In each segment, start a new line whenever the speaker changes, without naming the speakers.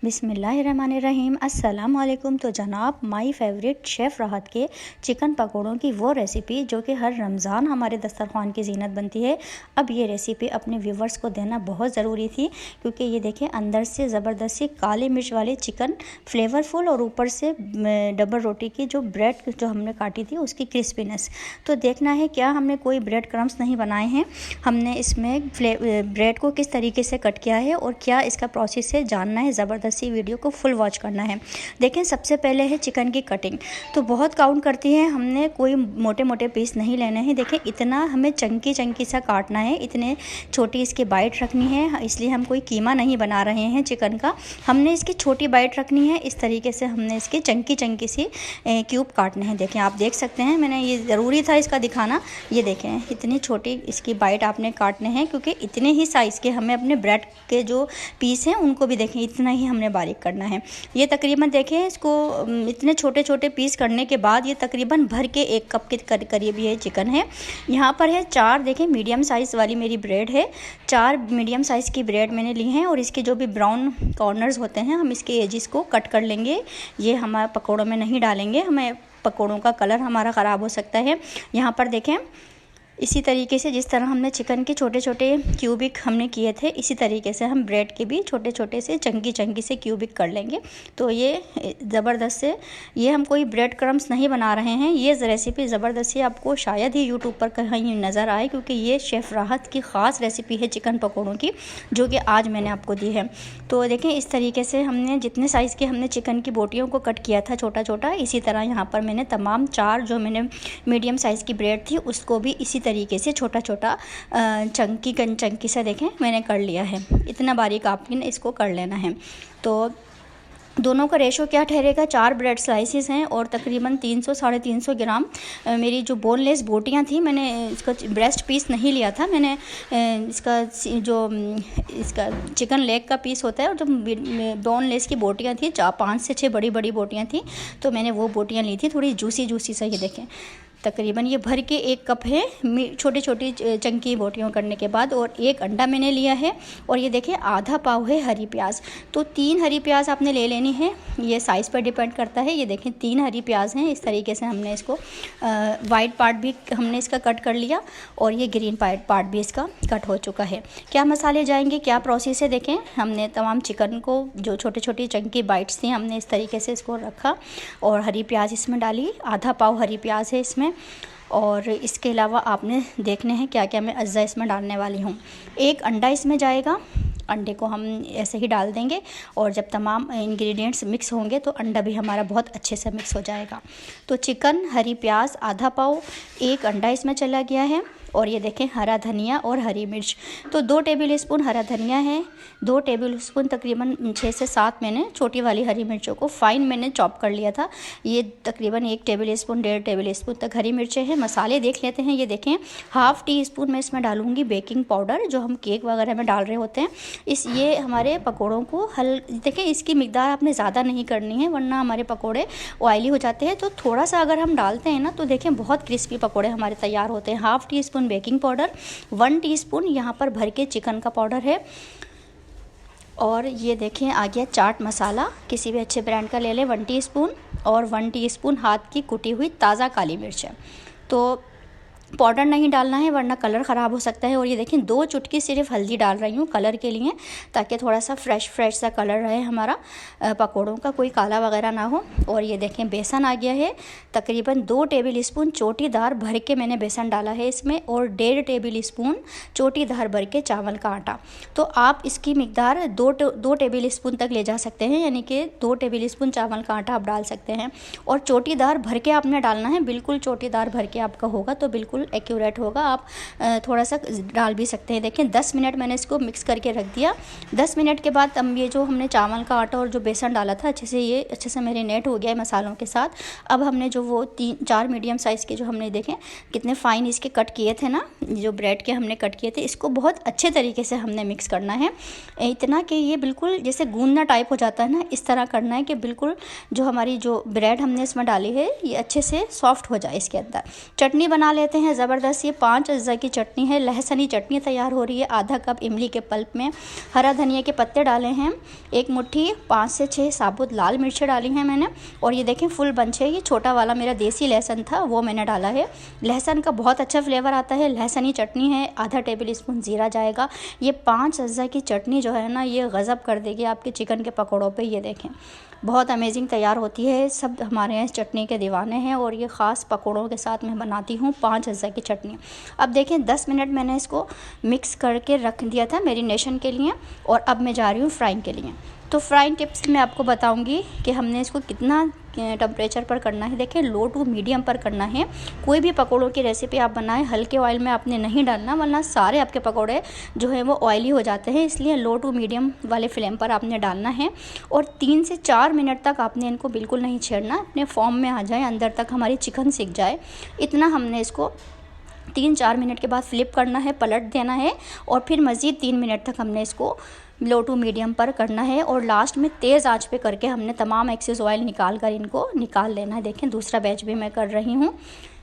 बिस्मिल्लाहिर्रहमानिर्रहीम अस्सलाम वालेकुम। तो जनाब, माय फेवरेट शेफ़ राहत के चिकन पकौड़ों की वो रेसिपी जो कि हर रमज़ान हमारे दस्तरखान की ज़ीनत बनती है, अब ये रेसिपी अपने व्यूवर्स को देना बहुत ज़रूरी थी, क्योंकि ये देखें अंदर से ज़बरदस्त सी काली मिर्च वाले चिकन फ्लेवरफुल और ऊपर से डबल रोटी की जो ब्रेड जो हमने काटी थी उसकी क्रिस्पीनेस। तो देखना है क्या हमने कोई ब्रेड क्रम्स नहीं बनाए हैं, हमने इसमें ब्रेड को किस तरीके से कट किया है और क्या इसका प्रोसेस है जानना है। ज़बरदस्त सी वीडियो को फुल वॉच करना है। देखें, सबसे पहले है चिकन की कटिंग। तो बहुत काउंट करती है, हमने कोई मोटे मोटे पीस नहीं लेने हैं। देखें, इतना हमें चंकी चंकी सा काटना है, इतने छोटी इसकी बाइट रखनी है, इसलिए हम कोई कीमा नहीं बना रहे हैं चिकन का। हमने इसकी छोटी बाइट रखनी है, इस तरीके से हमने इसकी चंकी चंकी सी क्यूब काटने हैं। देखें, आप देख सकते हैं, मैंने ये ज़रूरी था इसका दिखाना। ये देखें, इतनी छोटी इसकी बाइट आपने काटने हैं, क्योंकि इतने ही साइज़ के हमें अपने ब्रेड के जो पीस हैं उनको भी देखें इतना ही हमने बारीक करना है। ये तकरीबन देखें, इसको इतने छोटे छोटे पीस करने के बाद ये तकरीबन भर के 1 कप के करीब ये चिकन है। यहाँ पर है 4 देखें मीडियम साइज़ वाली मेरी ब्रेड है। 4 मीडियम साइज़ की ब्रेड मैंने ली हैं और इसके जो भी ब्राउन कॉर्नर्स होते हैं हम इसके एजिस को कट कर लेंगे। ये हमारे पकौड़ों में नहीं डालेंगे, हमें पकौड़ों का कलर हमारा ख़राब हो सकता है। यहाँ पर देखें, इसी तरीके से जिस तरह हमने चिकन के छोटे छोटे क्यूबिक हमने किए थे, इसी तरीके से हम ब्रेड के भी छोटे छोटे से चंकी चंकी से क्यूबिक कर लेंगे। तो ये ज़बरदस्त से, ये हम कोई ब्रेड क्रम्स नहीं बना रहे हैं। ये रेसिपी ज़बरदस्त से आपको शायद ही यूट्यूब पर कहीं नज़र आए, क्योंकि ये शेफ़ राहत की ख़ास रेसिपी है चिकन पकौड़ों की, जो कि आज मैंने आपको दी है। तो देखें, इस तरीके से हमने जितने साइज़ के हमने चिकन की बोटियों को कट किया था छोटा छोटा, इसी तरह यहाँ पर मैंने तमाम 4 जो मैंने मीडियम साइज़ की ब्रेड थी उसको भी इसी तरीके से छोटा छोटा चंकी से देखें मैंने कर लिया है। इतना बारीक आपने इसको कर लेना है। तो दोनों का रेशो क्या ठहरेगा, 4 ब्रेड स्लाइसिस हैं और तकरीबन 300-350 ग्राम मेरी जो बोनलेस बोटियां थी। मैंने इसका ब्रेस्ट पीस नहीं लिया था, मैंने इसका इसका चिकन लेग का पीस होता है और जो बोनलेस की बोटियां थी 5 से 6 बड़ी बड़ी बोटियां थी, तो मैंने वो बोटियां ली थी, थोड़ी जूसी जूसी सा। ये देखें, तकरीबन ये भर के 1 कप है छोटी छोटी चंकी बोटियों करने के बाद। और 1 अंडा मैंने लिया है और ये देखिए आधा पाव है हरी प्याज। तो 3 हरी प्याज आपने ले लेनी है, ये साइज़ पर डिपेंड करता है। ये देखें 3 हरी प्याज हैं, इस तरीके से हमने इसको वाइट पार्ट भी हमने इसका कट कर लिया और ये ग्रीन पार्ट भी इसका कट हो चुका है। क्या मसाले जाएंगे, क्या प्रोसेस है, देखें। हमने तमाम चिकन को जो छोटे छोटी चंकी बाइट्स थी हमने इस तरीके से इसको रखा और हरी प्याज इसमें डाली, आधा पाव हरी प्याज है इसमें। और इसके अलावा आपने देखने हैं क्या क्या मैं अज्जा इसमें डालने वाली हूँ। 1 अंडा इसमें जाएगा, अंडे को हम ऐसे ही डाल देंगे और जब तमाम इंग्रेडिएंट्स मिक्स होंगे तो अंडा भी हमारा बहुत अच्छे से मिक्स हो जाएगा। तो चिकन, हरी प्याज, आधा पाव, 1 अंडा इसमें चला गया है। और ये देखें हरा धनिया और हरी मिर्च। तो 2 टेबल स्पून हरा धनिया है, 2 टेबल स्पून तकरीबन 6 से 7 मैंने छोटी वाली हरी मिर्चों को फाइन मैंने चॉप कर लिया था। ये तकरीबन 1 टेबल स्पून 1.5 टेबल स्पून तक हरी मिर्चें हैं। मसाले देख लेते हैं। ये देखें, ½ टी स्पून मैं इसमें डालूंगी बेकिंग पाउडर, जो हम केक वगैरह में डाल रहे होते हैं। ये हमारे पकौड़ों को देखें, इसकी मिकदार आपने ज़्यादा नहीं करनी है, वरना हमारे पकौड़े ऑयली हो जाते हैं। तो थोड़ा सा अगर हम डालते हैं ना, तो देखें बहुत क्रिस्पी पकौड़े हमारे तैयार होते हैं। ½ tea spoon baking powder, 1 teaspoon यहाँ पर भर के चिकन का पाउडर है। और ये देखें आ गया चाट मसाला, किसी भी अच्छे ब्रांड का ले लें, 1 टीस्पून। और 1 टीस्पून हाथ की कुटी हुई ताज़ा काली मिर्च है। तो पाउडर नहीं डालना है, वरना कलर ख़राब हो सकता है। और ये देखें 2 चुटकी सिर्फ हल्दी डाल रही हूँ कलर के लिए, ताकि थोड़ा सा फ्रेश सा कलर रहे हमारा पकौड़ों का, कोई काला वगैरह ना हो। और ये देखें बेसन आ गया है, तकरीबन 2 टेबल स्पून चोटीदार भर के मैंने बेसन डाला है इसमें, और 1.5 टेबल स्पून चोटीदार भर के चावल का आटा। तो आप इसकी मिकदार 2 टेबल स्पून तक ले जा सकते हैं, यानी कि 2 टेबल स्पून चावल का आटा आप डाल सकते हैं। और चोटीदार भर के आपने डालना है, बिल्कुल चोटीदार भर के आपका होगा तो बिल्कुल एक्यूरेट होगा। आप थोड़ा सा डाल भी सकते हैं। देखें 10 मिनट मैंने इसको मिक्स करके रख दिया। 10 मिनट के बाद अब ये जो हमने चावल का आटा और जो बेसन डाला था ये अच्छे से मैरिनेट हो गया है मसालों के साथ। अब हमने जो वो 3-4 मीडियम साइज़ के जो हमने देखें कितने फ़ाइन इसके कट किए थे ना, जो ब्रेड के हमने कट किए थे, इसको बहुत अच्छे तरीके से हमने मिक्स करना है, इतना कि ये बिल्कुल जैसे गूंदना टाइप हो जाता है ना, इस तरह करना है कि बिल्कुल जो हमारी जो ब्रेड हमने इसमें डाली है ये अच्छे से सॉफ्ट हो जाए। इसके अंदर चटनी बना लेते हैं ज़बरदस्त ये 5 अज्जा की चटनी है, लहसनी चटनी तैयार हो रही है। आधा कप इमली के पल्प में हरा धनिया के पत्ते डाले हैं, एक मुट्ठी 5 से 6 साबुत लाल मिर्चें डाली हैं मैंने, और ये देखें फुल बंच है, ये छोटा वाला मेरा देसी लहसुन था वो मैंने डाला है। लहसुन का बहुत अच्छा फ्लेवर आता है, लहसनी चटनी है। आधा टेबल स्पून ज़ीरा जाएगा। ये 5 अज्जा की चटनी जो है ना, ये गज़ब कर देगी आपके चिकन के पकौड़ों पे। ये देखें बहुत अमेजिंग तैयार होती है। सब हमारे यहाँ इस चटनी के दीवाने हैं और ये ख़ास पकौड़ों के साथ मैं बनाती हूँ 5 अज्जा की चटनी। अब देखें 10 मिनट मैंने इसको मिक्स करके रख दिया था मैरिनेशन के लिए, और अब मैं जा रही हूँ फ्राइंग के लिए। तो फ्राइंग टिप्स मैं आपको बताऊंगी कि हमने इसको कितना टेम्परेचर पर करना है। देखिए लो टू मीडियम पर करना है। कोई भी पकौड़ों की रेसिपी आप बनाएं हल्के ऑयल में आपने नहीं डालना, वरना सारे आपके पकौड़े जो है वो ऑयली हो जाते हैं। इसलिए लो टू मीडियम वाले फ्लेम पर आपने डालना है, और 3 से 4 मिनट तक आपने इनको बिल्कुल नहीं छेड़ना, अपने फॉर्म में आ जाए, अंदर तक हमारी चिकन सिक जाए, इतना हमने इसको 3-4 मिनट के बाद फ्लिप करना है, पलट देना है, और फिर मज़ीद 3 मिनट तक हमने इसको लो टू मीडियम पर करना है, और लास्ट में तेज़ आंच पे करके हमने तमाम एक्सेस ऑयल निकाल कर इनको निकाल लेना है। देखें दूसरा बैच भी मैं कर रही हूँ।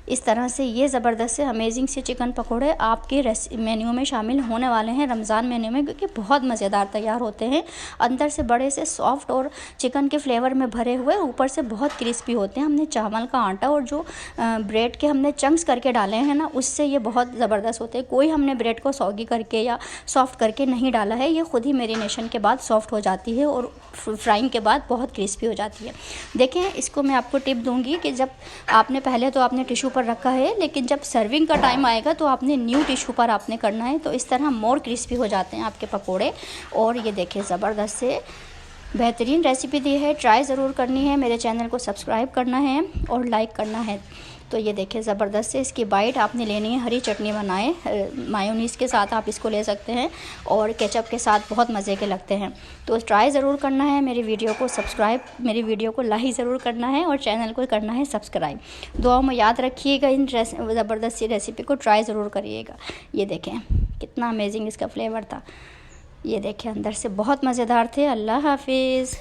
इस तरह से ये ज़बरदस्त से अमेजिंग से चिकन पकौड़े आपके मेन्यू में शामिल होने वाले हैं रमज़ान मेन्यू में, क्योंकि बहुत मज़ेदार तैयार होते हैं। अंदर से बड़े से सॉफ्ट और चिकन के फ्लेवर में भरे हुए, ऊपर से बहुत क्रिस्पी होते हैं। हमने चावल का आटा और जो ब्रेड के हमने चंक्स करके डाले हैं ना, उससे ये बहुत ज़बरदस्त होते हैं। कोई हमने ब्रेड को सॉगी करके या सॉफ्ट करके नहीं डाला है, ये ख़ुद ही मैरिनेशन के बाद सॉफ्ट हो जाती है और फ्राइंग के बाद बहुत क्रिस्पी हो जाती है। देखें इसको मैं आपको टिप दूँगी कि जब आपने पहले तो आपने टिशू पर रखा है, लेकिन जब सर्विंग का टाइम आएगा तो आपने न्यू टिशू पर आपने करना है, तो इस तरह मोर क्रिस्पी हो जाते हैं आपके पकोड़े। और ये देखिए ज़बरदस्त से बेहतरीन रेसिपी दी है, ट्राई ज़रूर करनी है। मेरे चैनल को सब्सक्राइब करना है और लाइक करना है। तो ये देखिए ज़बरदस्त से इसकी बाइट आपने लेनी है। हरी चटनी बनाएं, मायोनीज़ के साथ आप इसको ले सकते हैं, और केचप के साथ बहुत मज़े के लगते हैं। तो ट्राई ज़रूर करना है, मेरी वीडियो को सब्सक्राइब, मेरी वीडियो को लाइक ज़रूर करना है, और चैनल को करना है सब्सक्राइब। दुआओं में याद रखिएगा, इन ज़बरदस्त सी रेसिपी को ट्राई ज़रूर करिएगा। ये देखें कितना अमेजिंग इसका फ्लेवर था। ये देखें अंदर से बहुत मज़ेदार थे। अल्लाह हाफिज़।